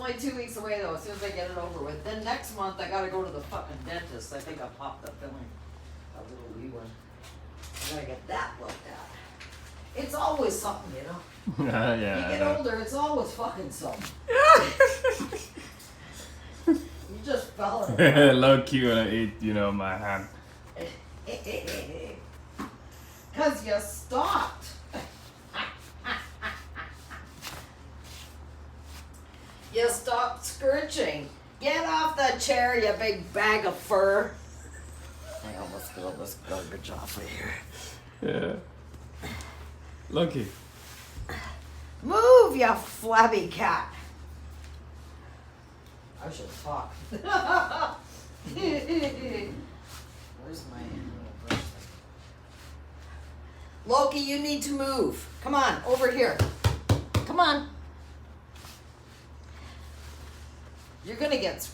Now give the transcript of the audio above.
only 2 weeks away though, as soon as I get it over with. Then next month I gotta go to the fucking dentist. I think I popped the filling. A little wee one. I gotta get that looked at. It's always something, you know? Yeah. You get older, it's always fucking something. You just fell in it. Low key when I eat, my hand. Cause you stopped. You stopped scritching. Get off the chair, you big bag of fur. I almost spilled this garbage off of here. Yeah. Lucky. Move, you flabby cat. I should talk. Where's my little brush thing? Loki, you need to move. Come on, over here. Come on. You're gonna get scratched.